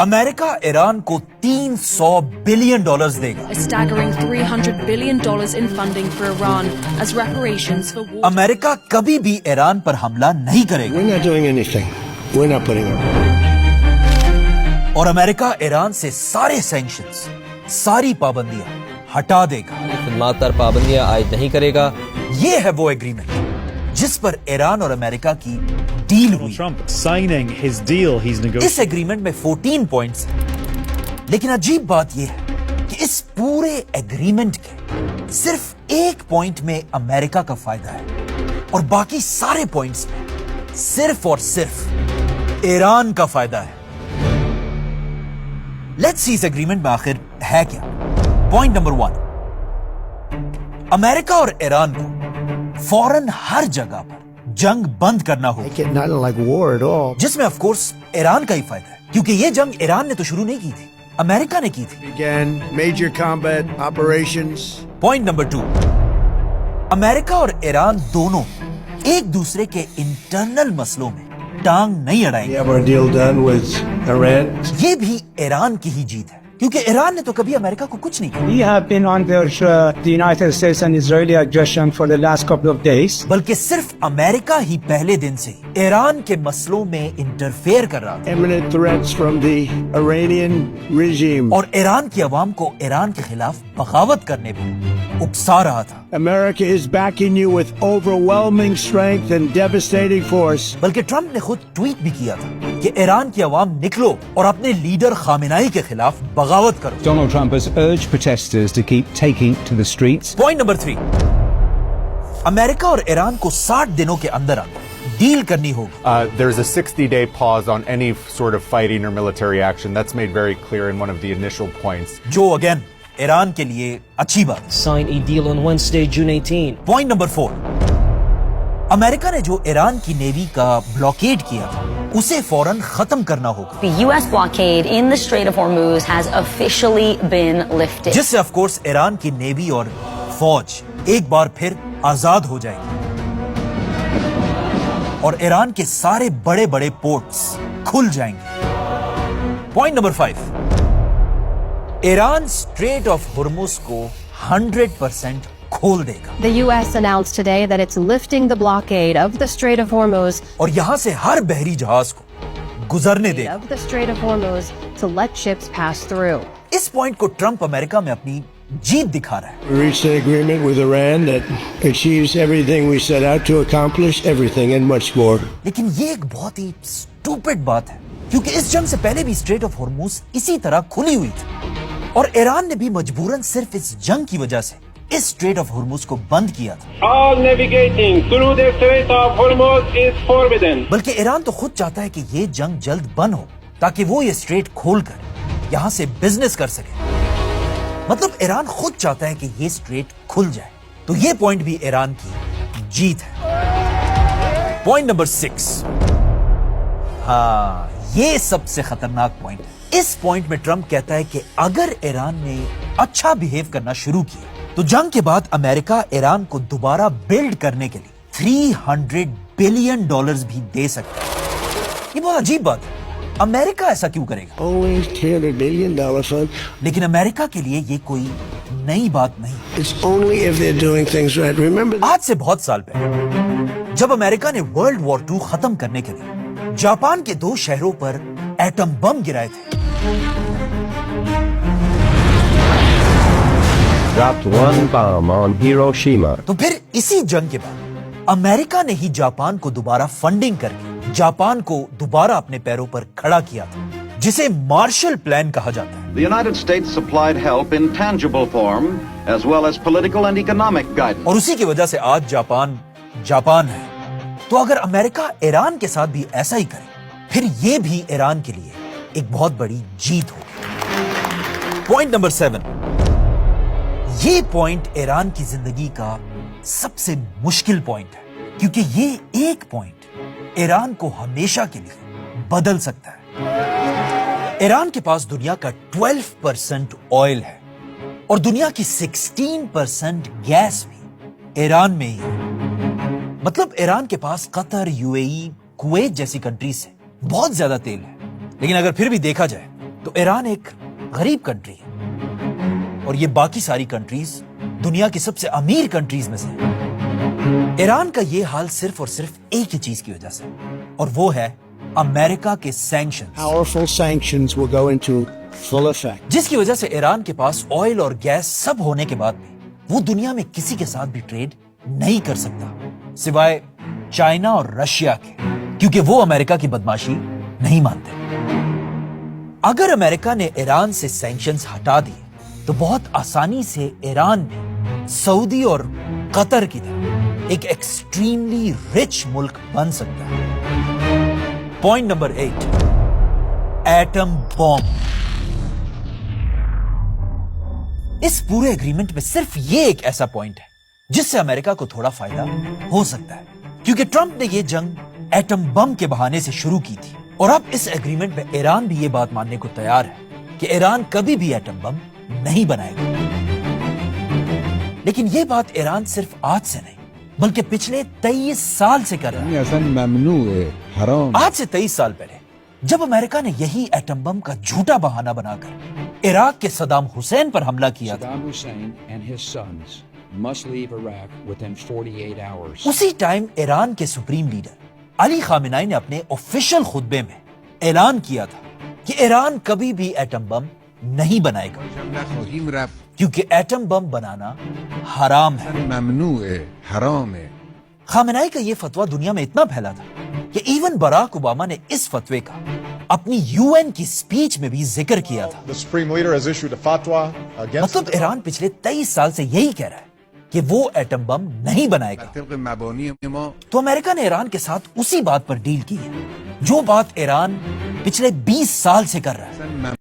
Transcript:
America Iran को $300 billion देगा. A staggering $300 billion in funding for Iran as reparations for war. America कभी भी Iran पर हमला नहीं करेगा. We're not doing anything. We're not putting up. और अमेरिका ईरान से सारे सैंक्शंस, सारी पाबंदियां हटा देगा. खिदमत पर पाबंदियां आयद नहीं करेगा. ये है वो एग्रीमेंट जिस पर ईरान और अमेरिका की डील हुई. Trump signing his deal he's negotiating. इस एग्रीमेंट में 14 पॉइंट्स हैं. लेकिन अजीब बात यह है कि इस पूरे एग्रीमेंट के सिर्फ एक पॉइंट में अमेरिका का फायदा है और बाकी सारे पॉइंट्स में सिर्फ और सिर्फ ईरान का फायदा है. लेट्स सी इस एग्रीमेंट में आखिर है क्या. पॉइंट नंबर 1, अमेरिका और ईरान को फौरन हर जगह पर जंग बंद करना होगा. Make it not like war at all. जिसमें ऑफ कोर्स ईरान का ही फायदा है क्योंकि ये जंग ईरान ने तो शुरू नहीं की थी, अमेरिका ने की थी. Began major combat operations. Point number 2, America और ईरान दोनों एक दूसरे के इंटरनल मसलों में टांग नहीं We अड़ाएंगे. have our deal done with Iran. ये भी ईरान की ही जीत है क्योंकि ईरान ने तो कभी अमेरिका को कुछ नहीं किया, We have been under the United States and Israeli aggression for the last couple of days. बल्कि सिर्फ अमेरिका ही पहले दिन से ईरान के मसलों में इंटरफेयर कर रहा था Imminent threats from the Iranian regime. और ईरान की अवाम को ईरान के खिलाफ बगावत करने में उकसा रहा था. America is backing you with overwhelming strength and devastating force. बल्कि ट्रंप ने खुद ट्वीट भी किया था कि ईरान की अवाम निकलो और अपने लीडर खामेनाई के खिलाफ बगावत करो. Donald Trump has urged protesters to keep taking to the streets. Point number 3, America और ईरान को 60 दिनों के अंदर डील करनी होगी. There's a 60-day pause on any sort of fighting or military action. That's made very clear in one of the initial points. जो again Iran के लिए अच्छी बात. Sign a deal on Wednesday, June 18. Point number 4, America ने जो Iran की navy का blockade किया था उसे फौरन खत्म करना होगा. The U.S. blockade in the Strait of Hormuz has officially been lifted. जिससे ऑफ कोर्स ईरान की नेवी और फौज एक बार फिर आजाद हो जाएगी और ईरान के सारे बड़े बड़े पोर्ट्स खुल जाएंगे. Point number 5, Iran strait of Hormuz को 100% खोल देगा The U.S. announced today that it's lifting the blockade of the Strait of Hormuz और यहां से हर बहरी जहाज को गुजरने देगा. of the Strait of Hormuz to let ships pass through. इस पॉइंट को ट्रंप अमेरिका में अपनी जीत दिखा रहा है. We reached an agreement with Iran that achieves everything we set out to accomplish, everything and much more. लेकिन ये एक बहुत ही स्टूपिड बात है क्योंकि इस जंग से पहले भी स्ट्रेट ऑफ हुर्मुज इसी तरह खुली हुई थी और ईरान ने भी मजबूरन सिर्फ इस जंग की वजह से इस स्ट्रेट ऑफ हुर्मुज को बंद किया था. All navigating through the Strait of Hormuz is forbidden. बल्कि ईरान तो खुद चाहता है कि ये जंग जल्द बंद हो ताकि वो ये स्ट्रेट खोलकर यहाँ से बिजनेस कर सके. मतलब ईरान खुद चाहता है कि ये स्ट्रेट खुल जाए. तो ये पॉइंट भी ईरान की जीत है. पॉइंट नंबर 6, हाँ ये सबसे खतरनाक पॉइंट. इस पॉइंट में ट्रंप कहता है कि अगर ईरान ने अच्छा बिहेव करना शुरू किया तो जंग के बाद अमेरिका ईरान को दोबारा बिल्ड करने के लिए $300 बिलियन भी दे सकता है. ये बहुत अजीब बात है. अमेरिका ऐसा क्यों करेगा? Only $300 billion fund. लेकिन अमेरिका के लिए ये कोई नई बात नहीं. It's only if they're doing things right. Remember that. आज से बहुत साल पहले जब अमेरिका ने वर्ल्ड वॉर 2 खत्म करने के लिए जापान के 2 शहरों पर एटम बम गिराए थे. Dropped one bomb on Hiroshima. तो फिर इसी जंग के बाद अमेरिका ने ही जापान को दोबारा फंडिंग करके जापान को दोबारा अपने पैरों पर खड़ा किया था जिसे मार्शल प्लान कहा जाता है. The United States supplied help in tangible form as well as political and economic guidance. और उसी की वजह से आज जापान है. तो अगर अमेरिका ईरान के साथ भी ऐसा ही करे फिर ये भी ईरान के लिए एक बहुत बड़ी जीत होगी. पॉइंट नंबर 7, ये पॉइंट ईरान की जिंदगी का सबसे मुश्किल पॉइंट है क्योंकि ये एक पॉइंट ईरान को हमेशा के लिए बदल सकता है. ईरान के पास दुनिया का 12% ऑयल है और दुनिया की 16% गैस भी ईरान में ही है. मतलब ईरान के पास कतर, यूएई, कुवैत जैसी कंट्रीज से बहुत ज्यादा तेल है. लेकिन अगर फिर भी देखा जाए تو ایران ایک غریب کنٹری ہے اور یہ باقی ساری کنٹریز دنیا کی سب سے امیر کنٹریز میں سے ہے۔ ایران کا یہ حال صرف اور صرف ایک ہی چیز کی وجہ سے، اور وہ ہے امریکہ کے sanctions, Powerful sanctions will go into full effect. جس کی وجہ سے ایران کے پاس آئل اور گیس سب ہونے کے بعد بھی وہ دنیا میں کسی کے ساتھ بھی ٹریڈ نہیں کر سکتا سوائے چائنا اور رشیا کے، کیونکہ وہ امریکہ کی بدماشی نہیں مانتے۔ اگر امریکہ نے ایران سے سینکشنز ہٹا دیے تو بہت آسانی سے ایران بھی سعودی اور قطر کی طرح ایک ایکسٹریملی رچ ملک بن سکتا ہے۔ Point number 8، atom bomb. اس پورے ایگریمنٹ میں صرف یہ ایک ایسا پوائنٹ ہے جس سے امریکہ کو تھوڑا فائدہ ہو سکتا ہے، کیونکہ ٹرمپ نے یہ جنگ ایٹم بم کے بہانے سے شروع کی تھی، اور اب اس ایگریمنٹ میں ایران بھی یہ بات ماننے کو تیار ہے کہ ایران کبھی بھی ایٹم بم نہیں بنائے گا۔ لیکن یہ بات ایران صرف آج سے نہیں بلکہ پچھلے 23 سال سے کر رہا ہے۔ آج سے 23 سال پہلے جب امریکہ نے یہی ایٹم بم کا جھوٹا بہانہ بنا کر عراق کے صدام حسین پر حملہ کیا تھا، اسی ٹائم ایران کے سپریم لیڈر علی خامنائی نے اپنے آفیشل خطبے میں اعلان کیا تھا کہ ایران کبھی بھی ایٹم بم نہیں بنائے گا، کیونکہ ایٹم بم بنانا حرام ہے۔ خامنائی کا یہ فتویٰ دنیا میں اتنا پھیلا تھا کہ ایون باراک اوباما نے اس فتوے کا اپنی UN کی سپیچ میں بھی ذکر کیا تھا۔ مطلب ایران پچھلے 23 سال سے یہی کہہ رہا ہے کہ وہ ایٹم بم نہیں بنائے گا، تو امریکہ نے ایران کے ساتھ اسی بات پر ڈیل کی ہے جو بات ایران پچھلے 20 سال سے کر رہا ہے۔